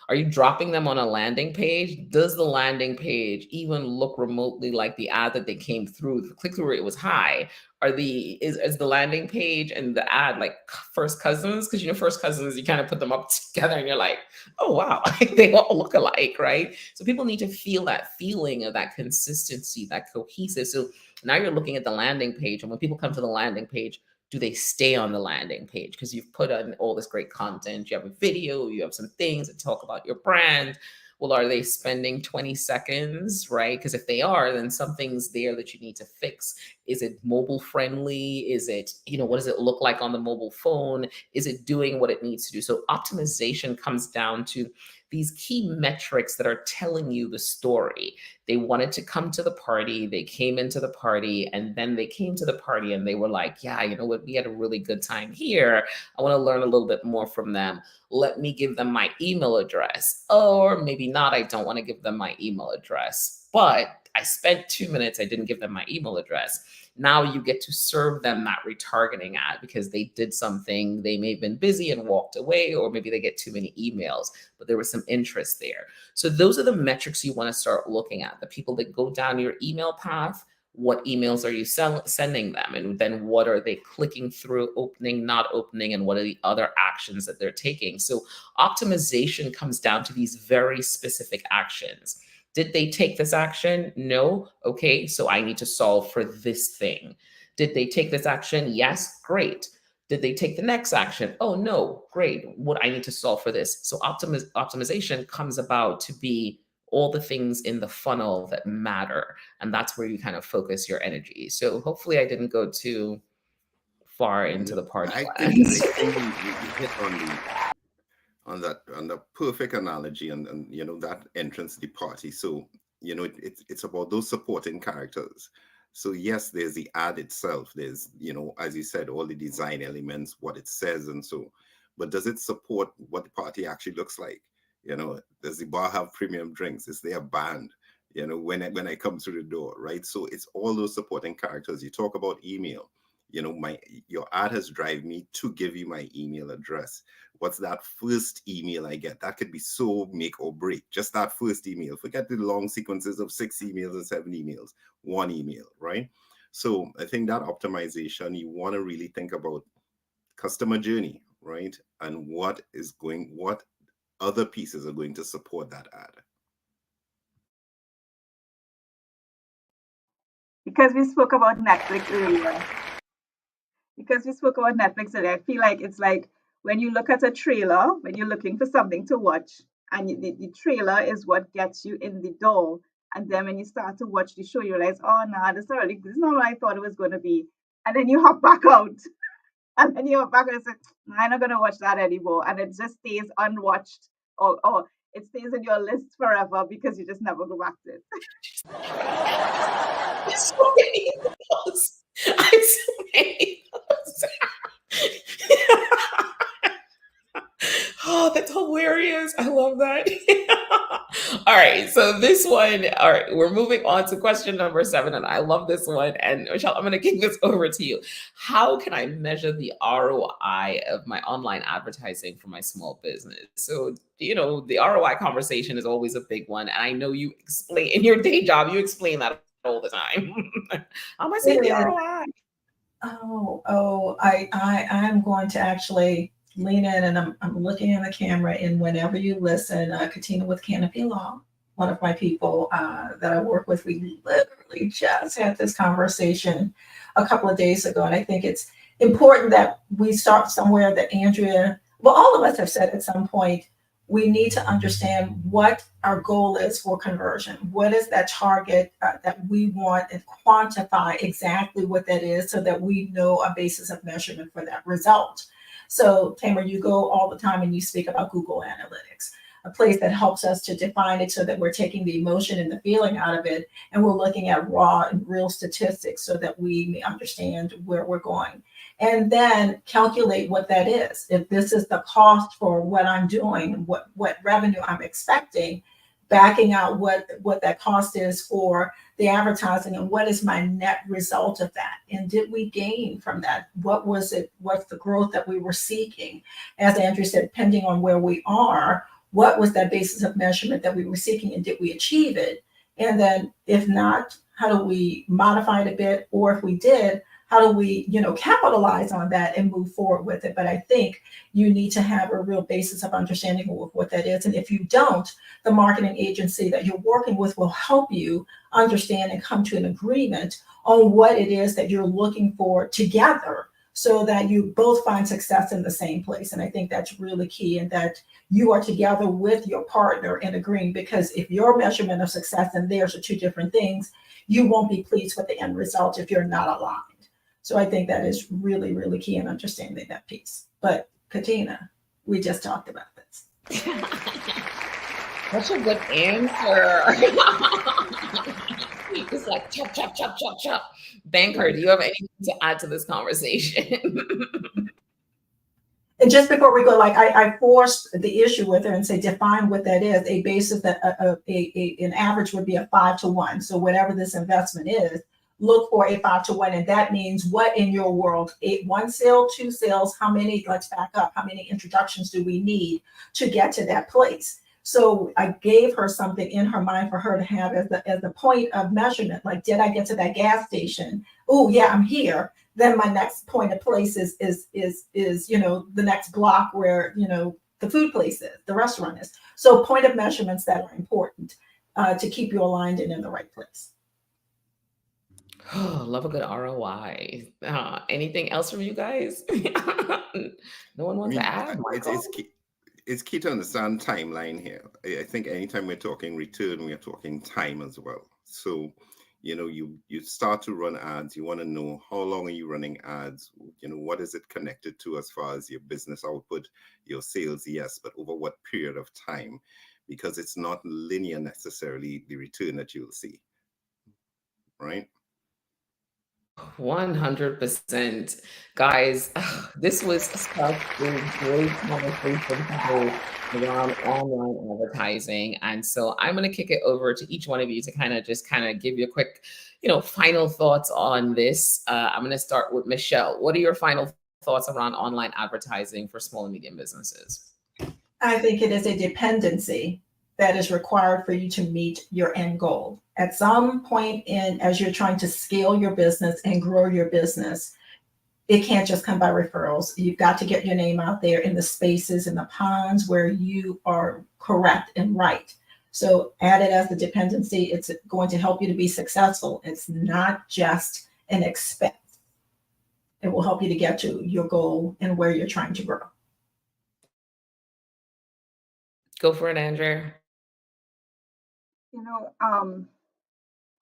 Are you dropping them on a landing page? Does the landing page even look remotely like the ad that they came through? The click-through rate was high. Is the landing page and the ad like first cousins? Because first cousins, you kind of put them up together and you're like, oh wow, they all look alike, right? So people need to feel that feeling of that consistency, that cohesive. So now you're looking at the landing page, and when people come to the landing page, do they stay on the landing page? Because you've put on all this great content. You have a video, you have some things that talk about your brand. Well, are they spending 20 seconds, right? Because if they are, then something's there that you need to fix. Is it mobile friendly? Is it, what does it look like on the mobile phone? Is it doing what it needs to do? So optimization comes down to these key metrics that are telling you the story. They wanted to come to the party, they came into the party, and then they came to the party and they were like, yeah, you know what, we had a really good time here. I want to learn a little bit more from them. Let me give them my email address. Or maybe not, I don't want to give them my email address, but I spent 2 minutes, I didn't give them my email address. Now you get to serve them that retargeting ad because they did something, they may have been busy and walked away, or maybe they get too many emails, but there was some interest there. So those are the metrics you want to start looking at. The people that go down your email path, what emails are you sending them? And then what are they clicking through, opening, not opening, and what are the other actions that they're taking? So optimization comes down to these very specific actions. Did they take this action? No. Okay, so I need to solve for this thing. Did they take this action? Yes. Great. Did they take the next action? Oh, no. Great. What I need to solve for this. So optimization comes about to be all the things in the funnel that matter. And that's where you kind of focus your energy. So hopefully I didn't go too far into the party I lines. think you hit on the perfect analogy, and that entrance to the party. So it's about those supporting characters. So yes, there's the ad itself, there's as you said, all the design elements, what it says, and so, but does it support what the party actually looks like? Does the bar have premium drinks? Is there a band when I come through the door, right? So it's all those supporting characters. You talk about email. Your ad has driven me to give you my email address. What's that first email I get? That could be so make or break. Just that first email. Forget the long sequences of 6 emails and 7 emails. 1 email, right? So I think that optimization, you want to really think about customer journey, right? And what other pieces are going to support that ad. Because we spoke about Netflix earlier. I feel like it's like when you look at a trailer, when you're looking for something to watch, and the trailer is what gets you in the door. And then when you start to watch the show, you realize, oh, no, this is not what I thought it was going to be. And then you hop back out. And then you hop back and say, I'm not going to watch that anymore. And it just stays unwatched, or it stays in your list forever because you just never go back to it. So many of those. I have so many of those. Oh, that's hilarious. I love that. All right. So this one, all right, we're moving on to question number 7. And I love this one. And Michelle, I'm going to give this over to you. How can I measure the ROI of my online advertising for my small business? So, the ROI conversation is always a big one. And I know you explain in your day job, you explain that all the time. How am I saying the ROI? I'm going to actually lean in, and I'm looking in the camera. And whenever you listen, Katina with Canopy Law, one of my people that I work with, we literally just had this conversation a couple of days ago. And I think it's important that we start somewhere, that Andrea, well, all of us have said at some point, we need to understand what our goal is for conversion. What is that target that we want, and quantify exactly what that is so that we know a basis of measurement for that result. So, Tamer, you go all the time and you speak about Google Analytics, a place that helps us to define it so that we're taking the emotion and the feeling out of it, and we're looking at raw and real statistics so that we may understand where we're going, and then calculate what that is. If this is the cost for what I'm doing, what revenue I'm expecting, backing out what that cost is for the advertising, and what is my net result of that, and did we gain from that? What was it? What's the growth that we were seeking? As Andrew said, depending on where we are, what was that basis of measurement that we were seeking, and did we achieve it? And then if not, how do we modify it a bit? Or if we did, how do we, capitalize on that and move forward with it? But I think you need to have a real basis of understanding of what that is. And if you don't, the marketing agency that you're working with will help you understand and come to an agreement on what it is that you're looking for together, so that you both find success in the same place. And I think that's really key, and that you are together with your partner and agreeing, because if your measurement of success and theirs are two different things, you won't be pleased with the end result if you're not aligned. So I think that is really, really key in understanding that piece. But Katina, we just talked about this. Such a good answer. It's like chop, chop, chop, chop, chop. Banker, do you have anything to add to this conversation? And just before we go, like I forced the issue with her and say, define what that is. A basis that an average would be a 5-to-1. So whatever this investment is, look for a 5-to-1, and that means what in your world? One sale, two sales? How many? Let's back up. How many introductions do we need to get to that place? So I gave her something in her mind for her to have as the point of measurement. Like, did I get to that gas station? Oh yeah, I'm here. Then my next point of place is the next block where the food place is, the restaurant is. So point of measurements that are important to keep you aligned and in the right place. Love a good ROI. Anything else from you guys? No one I wants to mean, add, Michael? it's key to understand timeline here. I think anytime we're talking return, we are talking time as well. So, you start to run ads, you want to know how long are you running ads, what is it connected to as far as your business output, your sales, yes, but over what period of time, because it's not linear necessarily, the return that you'll see, right? 100%. Guys, this was such a great conversation today around online advertising. And so I'm going to kick it over to each one of you to kind of give you a quick, final thoughts on this. I'm going to start with Michelle. What are your final thoughts around online advertising for small and medium businesses? I think it is a dependency that is required for you to meet your end goal. At some point as you're trying to scale your business and grow your business, it can't just come by referrals. You've got to get your name out there in the spaces, in the ponds where you are correct and right. So add it as the dependency. It's going to help you to be successful. It's not just an expense. It will help you to get to your goal and where you're trying to grow. Go for it, Andrea. You know,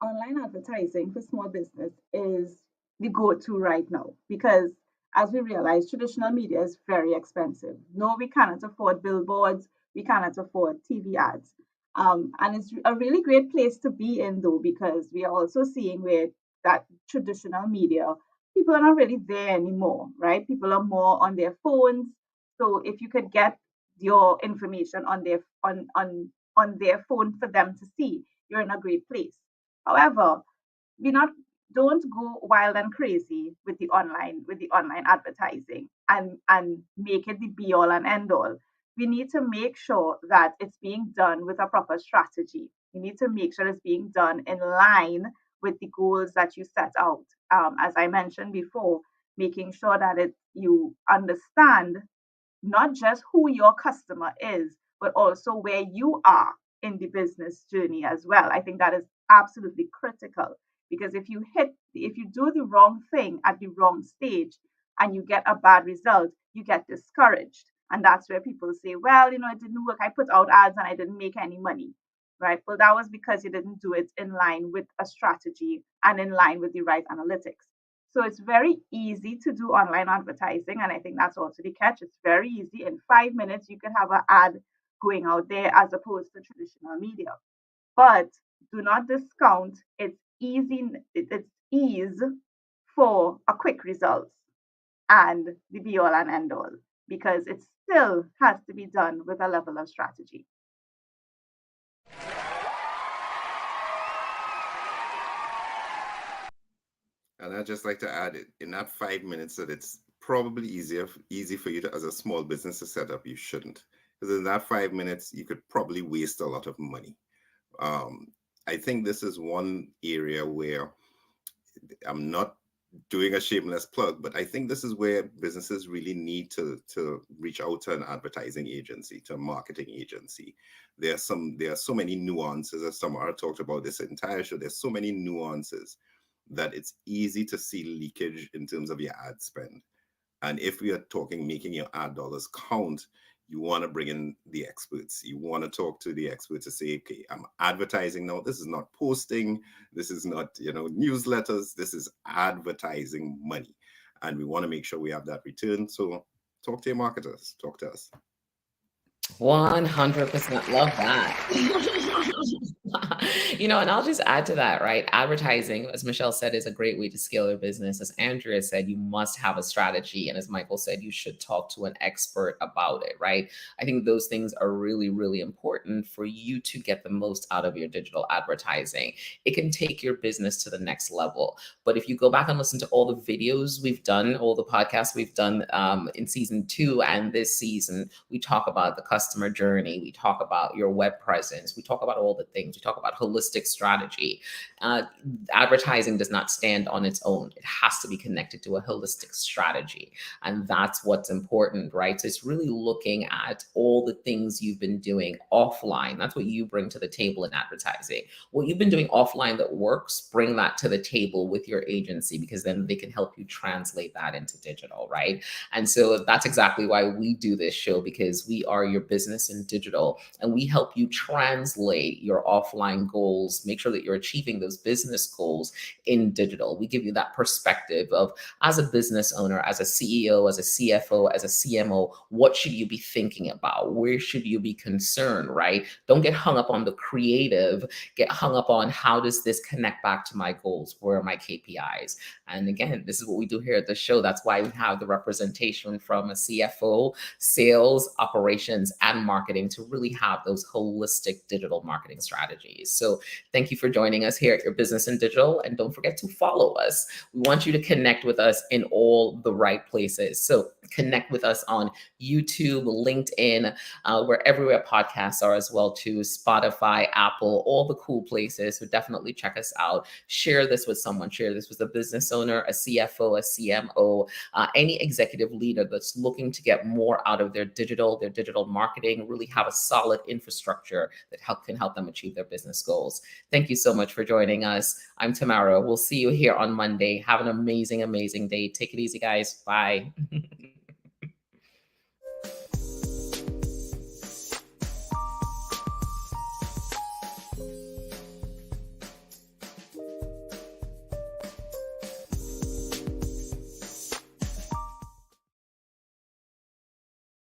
online advertising for small business is the go-to right now because as we realize traditional media is very expensive. No, we cannot afford billboards, we cannot afford TV ads. And it's a really great place to be in though because we are also seeing where that traditional media people are not really there anymore, right? People are more on their phones. So if you could get your information on their phone for them to see, you're in a great place. However, we not don't go wild and crazy with the online advertising and make it the be all and end all. We need to make sure that it's being done with a proper strategy. We need to make sure it's being done in line with the goals that you set out. As I mentioned before, making sure that you understand not just who your customer is, but also where you are in the business journey as well. I think that is absolutely critical because if you do the wrong thing at the wrong stage and you get a bad result, you get discouraged. And that's where people say, well, it didn't work. I put out ads and I didn't make any money, right? Well, that was because you didn't do it in line with a strategy and in line with the right analytics. So it's very easy to do online advertising. And I think that's also the catch. It's very easy. In 5 minutes, you can have an ad going out there as opposed to traditional media. But do not discount its ease for a quick results and the be all and end all, because it still has to be done with a level of strategy. And I'd just like to add it in that 5 minutes that it's probably easy for you to, as a small business, to set up. You shouldn't, because in that 5 minutes you could probably waste a lot of money. I think this is one area where I'm not doing a shameless plug, but I think this is where businesses really need to reach out to an advertising agency, to a marketing agency. There are so many nuances, as Tamara talked about this entire show. There's so many nuances that it's easy to see leakage in terms of your ad spend. And if we are talking making your ad dollars count, you want to bring in the experts. You want to talk to the experts to say, okay, I'm advertising now. This is not posting. This is not, newsletters. This is advertising money. And we want to make sure we have that return. So talk to your marketers. Talk to us. 100% love that. And I'll just add to that, right? Advertising, as Michelle said, is a great way to scale your business. As Andrea said, you must have a strategy. And as Michael said, you should talk to an expert about it, right? I think those things are really, really important for you to get the most out of your digital advertising. It can take your business to the next level. But if you go back and listen to all the videos we've done, all the podcasts we've done in season 2 and this season, we talk about the customer journey. We talk about your web presence. We talk about all the things. We talk about holistic strategy. Advertising does not stand on its own. It has to be connected to a holistic strategy. And that's what's important, right? So it's really looking at all the things you've been doing offline. That's what you bring to the table in advertising. What you've been doing offline that works, bring that to the table with your agency, because then they can help you translate that into digital, right? And so that's exactly why we do this show, because we are your business in digital, and we help you translate your offline goals, make sure that you're achieving those business goals in digital. We give you that perspective of, as a business owner, as a CEO, as a CFO, as a CMO, what should you be thinking about? Where should you be concerned, right? Don't get hung up on the creative, get hung up on, how does this connect back to my goals? Where are my KPIs? And again, this is what we do here at the show. That's why we have the representation from a CFO, sales, operations, and marketing to really have those holistic digital marketing strategies. So thank you for joining us here at Your Business in Digital. And don't forget to follow us. We want you to connect with us in all the right places. So connect with us on YouTube, LinkedIn, we're everywhere podcasts are as well too, Spotify, Apple, all the cool places. So definitely check us out. Share this with someone. Share this with a business owner, a CFO, a CMO, any executive leader that's looking to get more out of their digital marketing, really have a solid infrastructure that can help them achieve their business goals. Thank you so much for joining us. I'm Tamara. We'll see you here on Monday. Have an amazing, amazing day. Take it easy, guys. Bye.